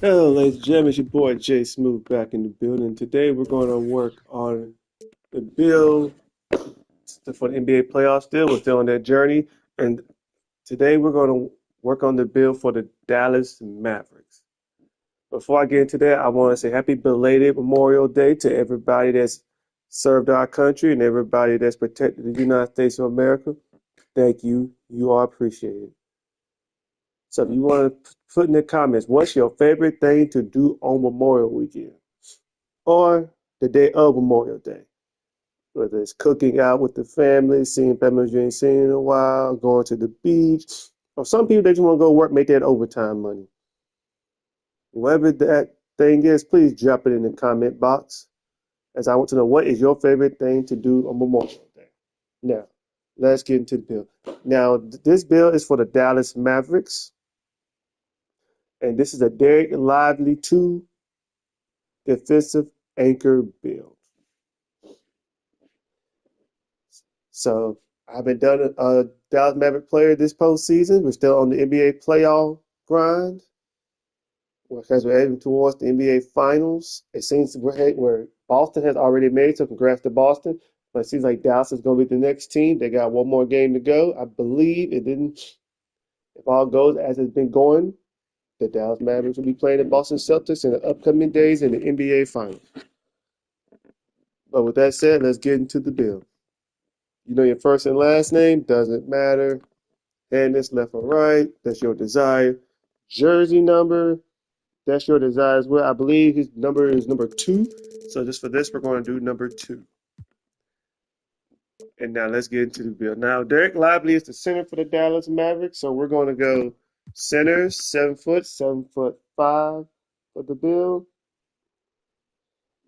Hello, ladies and gentlemen, it's your boy Jsmooth back in the building. Today we're going to work on the bill for the NBA playoffs still. We're still on that journey. And today we're going to work on the bill for the Dallas Mavericks. Before I get into that, I want to say happy belated Memorial Day to everybody that's served our country and everybody that's protected the United States of America. Thank you. You are appreciated. So if you want to put in the comments, what's your favorite thing to do on Memorial Weekend? Or the day of Memorial Day, whether it's cooking out with the family, seeing families you ain't seen in a while, going to the beach, or some people that just want to go work, make that overtime money. Whatever that thing is, please drop it in the comment box, as I want to know what is your favorite thing to do on Memorial Day. Now, let's get into the bill. Now, this bill is for the Dallas Mavericks, and this is a Derek Lively 2 defensive anchor bill. So I've been done a Dallas Maverick player this postseason. We're still on the NBA playoff grind because we're heading towards the NBA Finals. It seems where Boston has already made, so congrats to Boston. But it seems like Dallas is going to be the next team. They got one more game to go. I believe it didn't. If all goes as it's been going, the Dallas Mavericks will be playing the Boston Celtics in the upcoming days in the NBA Finals. But with that said, let's get into the bill. You know your first and last name, doesn't matter. And it's left or right. That's your desire. Jersey number. That's your desire as well. I believe his number is number 2. So just for this, we're going to do number 2. And now let's get into the bill. Now, Derek Lively is the center for the Dallas Mavericks. So we're going to go center, 7 foot, 7'5" for the bill.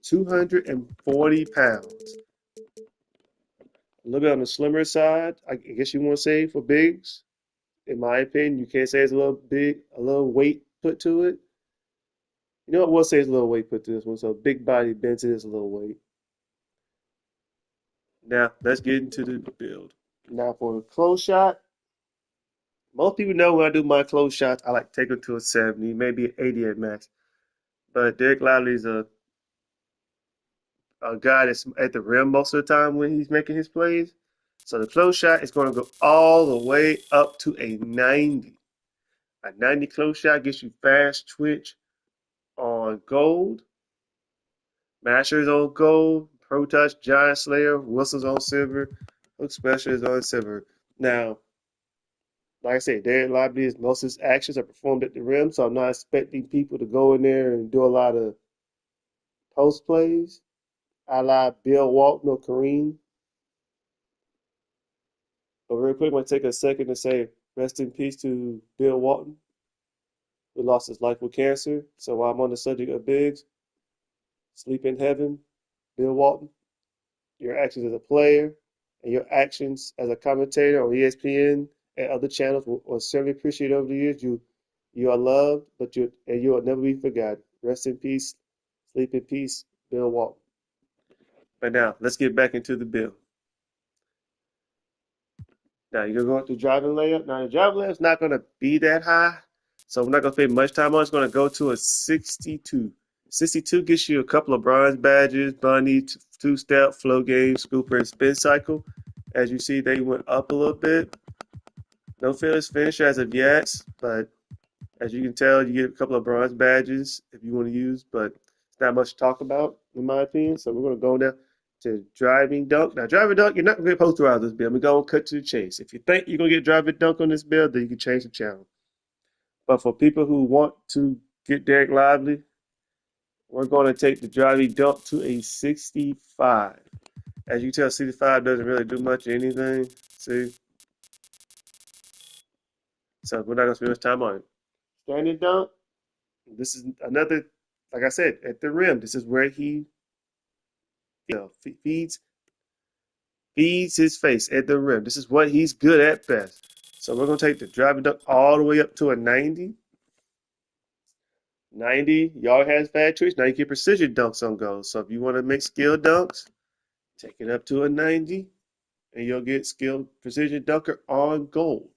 240 pounds. A little bit on the slimmer side, I guess you want to say for bigs. In my opinion, you can't say it's a little big, a little weight put to it. You know what? We'll say it's a little weight put to this one. So big body Benson is a little weight. Now let's get into the build. Now for a close shot, most people know when I do my close shots, I like to take them to a 70, maybe an 80 at max. But Derek Lively is a guy that's at the rim most of the time when he's making his plays. So the close shot is going to go all the way up to a 90. A 90 close shot gets you fast twitch on gold. Masters on gold, Pro Touch, Giant Slayer, Wilson's on silver, Hook Special is on silver. Now, like I said, Derek Lively is most of his actions are performed at the rim, so I'm not expecting people to go in there and do a lot of post plays, a la Bill Walton or Kareem. But real quick, I'm going to take a second to say rest in peace to Bill Walton, who lost his life with cancer. So while I'm on the subject of bigs, sleep in heaven, Bill Walton. Your actions as a player and your actions as a commentator on ESPN and other channels will certainly appreciate over the years. You are loved, but you will never be forgotten. Rest in peace, sleep in peace, Bill Walton. But now let's get back into the bill. Now you're going to go to driving layup. Now the driving layup's not going to be that high, so we're not going to spend much time on it. It's going to go to a 62. 62 gets you a couple of bronze badges, bunny, two-step, flow game, scooper, and spin cycle. As you see, they went up a little bit. No fearless finisher as of yet, but as you can tell, you get a couple of bronze badges if you want to use, but it's not much to talk about, in my opinion. So we're going to go now to driving dunk. Now, driving dunk, you're not going to get posterize this build. We're going to cut to the chase. If you think you're going to get driving dunk on this build, then you can change the channel. But for people who want to get Derek Lively, we're going to take the driving dunk to a 65. As you can tell, 65 doesn't really do much of anything. See? So we're not going to spend much time on it. Standing dunk, this is another, like I said, at the rim. This is where he feeds his face at the rim. This is what he's good at best. So we're going to take the driving dunk all the way up to a 90. 90, y'all has bad tricks. Now you get precision dunks on goals. So if you want to make skill dunks, take it up to a 90, and you'll get skilled precision dunker on gold.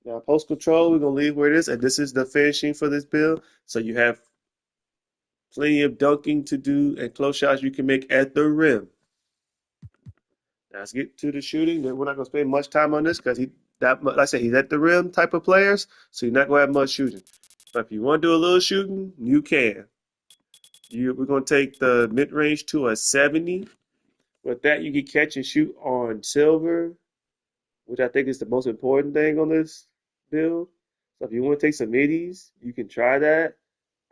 Now, post control, we're going to leave where it is, and this is the finishing for this build. So you have plenty of dunking to do and close shots you can make at the rim. Now, let's get to the shooting. We're not going to spend much time on this because like I said, he's at the rim type of players, so you're not going to have much shooting. But if you want to do a little shooting, you can. We're going to take the mid range to a 70. With that, you can catch and shoot on silver, which I think is the most important thing on this build. So if you want to take some middies, you can try that.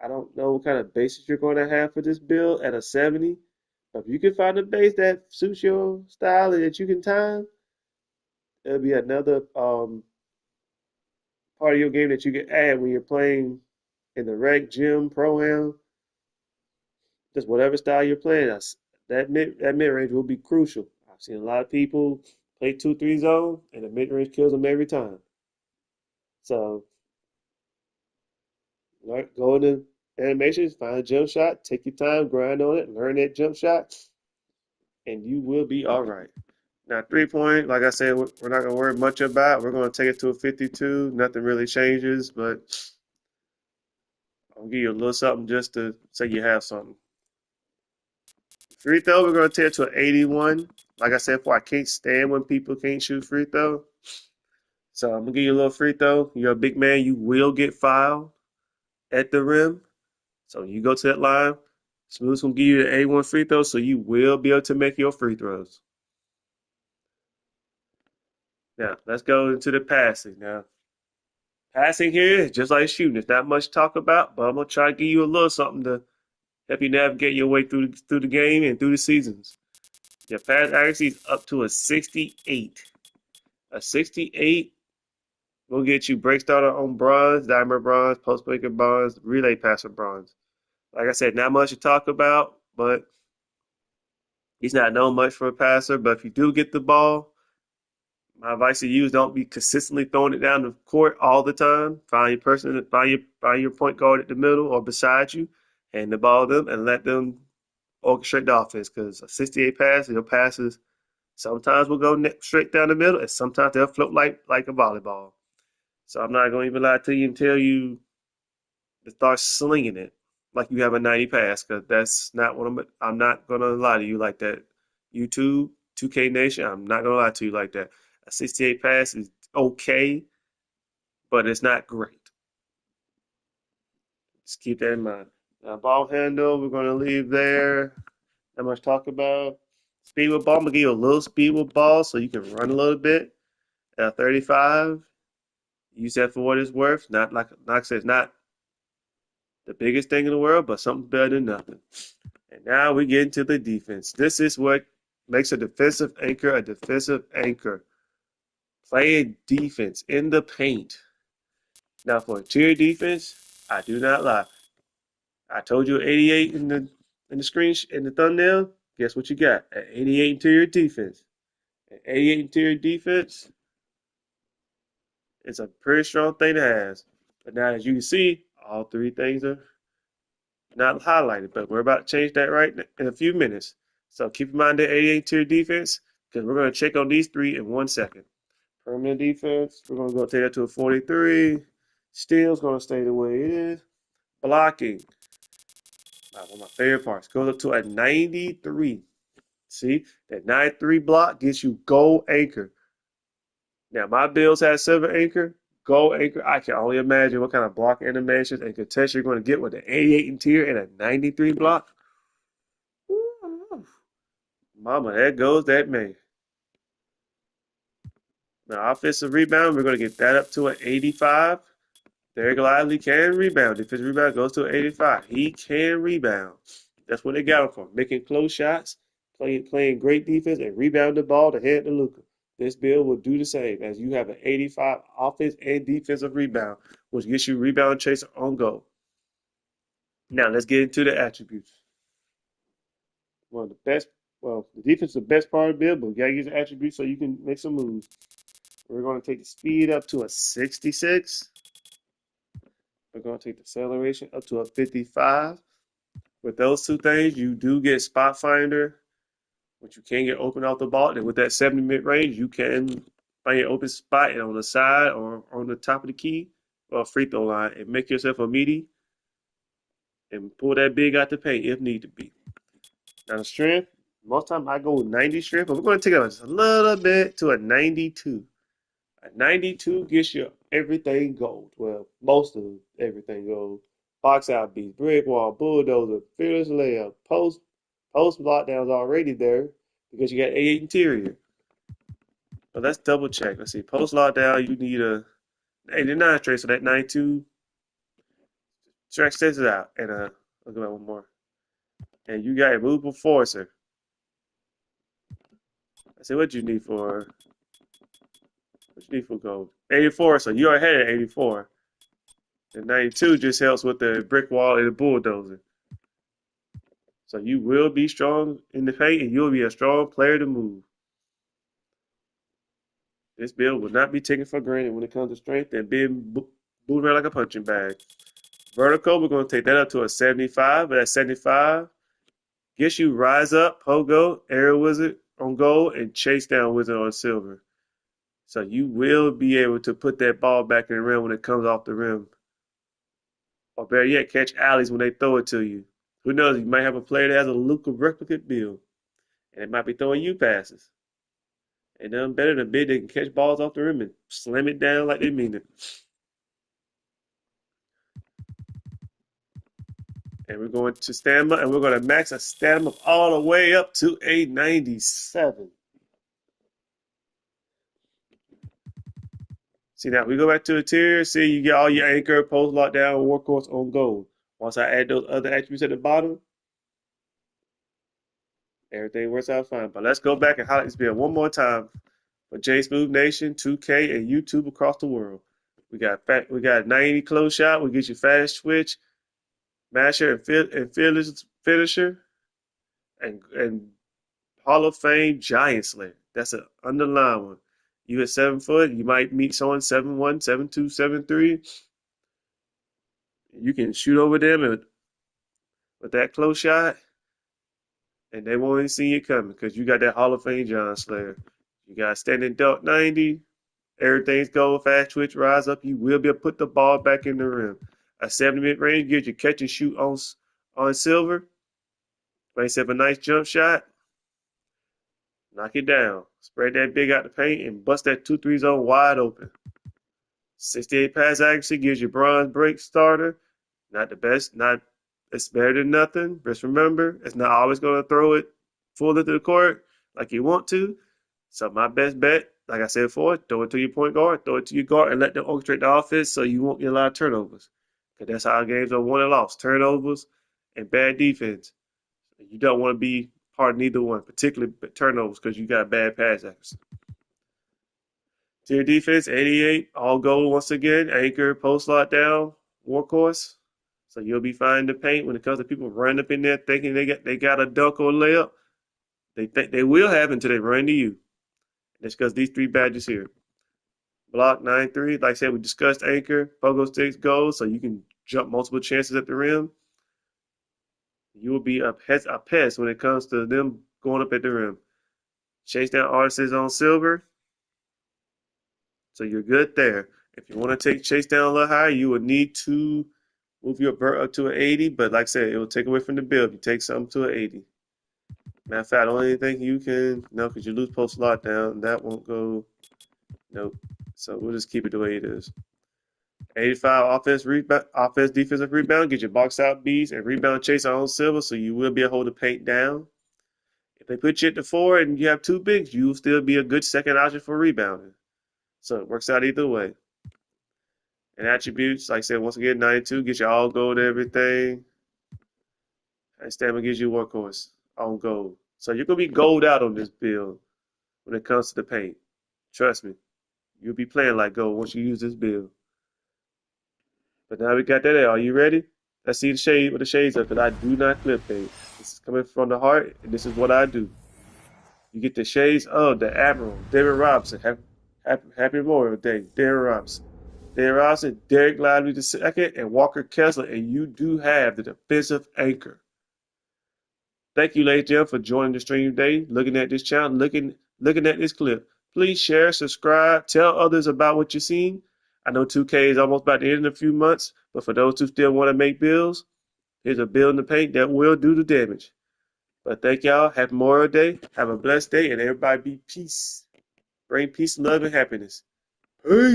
I don't know what kind of bases you're going to have for this build at a 70. But if you can find a base that suits your style and that you can time, it'll be another part of your game that you can add when you're playing in the rec, gym, pro-am, just whatever style you're playing. That mid range will be crucial. I've seen a lot of people play 2-3 zone, and the mid range kills them every time. So go into animations, find a jump shot, take your time, grind on it, learn that jump shot, and you will be all right. Now, 3 point, like I said, we're not going to worry much about. We're going to take it to a 52. Nothing really changes, but I'll give you a little something just to say you have something. Free throw, we're going to take it to an 81. Like I said before, I can't stand when people can't shoot free throw. So I'm going to give you a little free throw. You're a big man, you will get fouled at the rim. So you go to that line, Smooth's gonna give you the A1 free throw, so you will be able to make your free throws. Now let's go into the passing. Now passing here is just like shooting. It's not much to talk about, but I'm gonna try to give you a little something to help you navigate your way through the game and through the seasons. Your pass accuracy is up to a 68. A 68 will get you break starter on bronze, diamond bronze, post breaker bronze, relay passer bronze. Like I said, not much to talk about, but he's not known much for a passer. But if you do get the ball, my advice to you is don't be consistently throwing it down the court all the time. Find your point guard at the middle or beside you, hand the ball to them, and let them orchestrate the offense. Because a 68 pass, your passes sometimes will go straight down the middle, and sometimes they'll float like a volleyball. So I'm not going to even lie to you and tell you to start slinging it like you have a 90 pass, because that's not what I'm not going to lie to you like that. YouTube, 2K Nation, I'm not going to lie to you like that. A 68 pass is okay, but it's not great. Just keep that in mind. Now, ball handle, we're going to leave there. Not much talk about. Speed with ball, I'm going to give you a little speed with ball so you can run a little bit. At 35, use that for what it's worth. Not like I said, it's not the biggest thing in the world, but something better than nothing. And now we get into the defense. This is what makes a defensive anchor a defensive anchor. Playing defense in the paint. Now for interior defense, I do not lie. I told you 88 in the thumbnail. Guess what you got? An 88 interior defense. An 88 interior defense is a pretty strong thing to have. But now as you can see, all three things are not highlighted, but we're about to change that right in a few minutes. So keep in mind the 88 tier defense because we're going to check on these three in 1 second. Permanent defense, we're going to go take that to a 43. Steel's going to stay the way it is. Blocking, one of my favorite parts, goes up to a 93. See, that 93 block gets you gold anchor. Now, my builds have silver anchor, gold anchor. I can only imagine what kind of block animations and contest you're going to get with an 88 interior and a 93 block. Ooh, mama, there goes that man. Now, offensive rebound, we're going to get that up to an 85. Derek Lively can rebound. Defensive rebound goes to an 85. He can rebound. That's what they got him for. Making close shots, playing great defense, and rebound the ball to head to Luka. This build will do the same as you have an 85 offense and defensive rebound, which gets you rebound chaser on goal. Now, let's get into the attributes. One of the best, well, the defense is the best part of the build, but we got to use the attributes so you can make some moves. We're going to take the speed up to a 66. We're going to take the acceleration up to a 55. With those two things, you do get spot finder, which you can get open off the ball. And with that 70 mid range, you can find your open spot and on the side or on the top of the key or free throw line and make yourself a meaty and pull that big out the paint if need to be. Now strength, most time I go 90 strength, but we're going to take it just a little bit to a 92. A 92 gets you everything gold. Well, most of everything gold. Box out beats, brick wall, bulldozer, fearless layup, post lockdowns already there because you got a interior. So let's double check. Let's see. Post lockdown, you need a 89 straight, so that 92 stretch this out. And look at one more. And you got a movable forcer. I say what you need for gold? 84, so you're ahead at 84. And 92 just helps with the brick wall and the bulldozer. So you will be strong in the paint and you'll be a strong player to move. This build will not be taken for granted when it comes to strength and being moved around like a punching bag. Vertical, we're going to take that up to a 75, but at 75, gets you rise up, pogo, aerial wizard on gold, and chase down wizard on silver. So you will be able to put that ball back in the rim when it comes off the rim. Or better yet, catch alleys when they throw it to you. Who knows? You might have a player that has a Luka replicate build, and it might be throwing you passes. And nothing better than a big that can catch balls off the rim and slam it down like they mean it. And we're going to stamina, and we're going to max a stamina all the way up to a 97. See now, we go back to the tier. See, you get all your anchor, post, lockdown, workhorse on gold. Once I add those other attributes at the bottom, everything works out fine. But let's go back and highlight this build one more time for Jsmooth Nation, 2K, and YouTube across the world. We got 90 close shot. We get you fast switch, masher, and fearless finisher, and Hall of Fame giant slayer. That's an underlying one. You at 7 foot, you might meet someone 7'1", 7'2", 7'3". You can shoot over them with that close shot, and they won't even see you coming because you got that Hall of Fame giant slayer. You got standing dunk 90. Everything's gold, fast twitch, rise up. You will be able to put the ball back in the rim. A 70 range gives you catch and shoot on silver. Makes up a nice jump shot. Knock it down. Spread that big out the paint and bust that 2-3 zone wide open. 68 pass accuracy gives you bronze break starter. Not the best, not it's better than nothing. Just remember, it's not always going to throw it full into the court like you want to. So my best bet, like I said before, throw it to your point guard, throw it to your guard, and let them orchestrate the offense so you won't get a lot of turnovers. Because that's how games are won and lost. Turnovers and bad defense. You don't want to be part of neither one, particularly turnovers, because you got bad pass accuracy. Tier defense, 88, all gold once again. Anchor, post lockdown, workhorse. So you'll be fine to paint when it comes to people running up in there thinking they got a dunk or layup. They think they will have until they run to you. That's because these three badges here. Block 9-3. Like I said, we discussed anchor, pogo sticks, gold, so you can jump multiple chances at the rim. You will be a pest when it comes to them going up at the rim. Chase down artists on silver. So you're good there. If you want to take chase down a little higher, you will need to move your vert up to an 80. But like I said, it will take away from the build. You take something to an 80. Matter of fact, the only thing you can, no, because you lose post lockdown, that won't go. Nope. So we'll just keep it the way it is. 85 offense defensive rebound, get your box out beats and rebound chase on silver, so you will be able to hold the paint down. If they put you at the 4 and you have two bigs, you'll still be a good second option for rebounding. So it works out either way. And attributes, like I said, once again, 92 gets you all gold everything. And stamina gives you workhorse on gold. So you're gonna be gold out on this build when it comes to the paint. Trust me, you'll be playing like gold once you use this build. But now we got that there. Are you ready? Let's see the shade with the shades up, because I do not clip paint. This is coming from the heart, and this is what I do. You get the shades of the Admiral, David Robinson. Happy Memorial Day, David Robinson. David Robinson, Derek Lively II, and Walker Kessler, and you do have the defensive anchor. Thank you, ladies and gentlemen, for joining the stream today, looking at this channel, looking at this clip. Please share, subscribe, tell others about what you're seeing. I know 2K is almost about to end in a few months, but for those who still want to make builds, here's a build in the paint that will do the damage. But thank y'all. Happy Memorial Day. Have a blessed day, and everybody be peace. Bring peace, love, and happiness. Peace.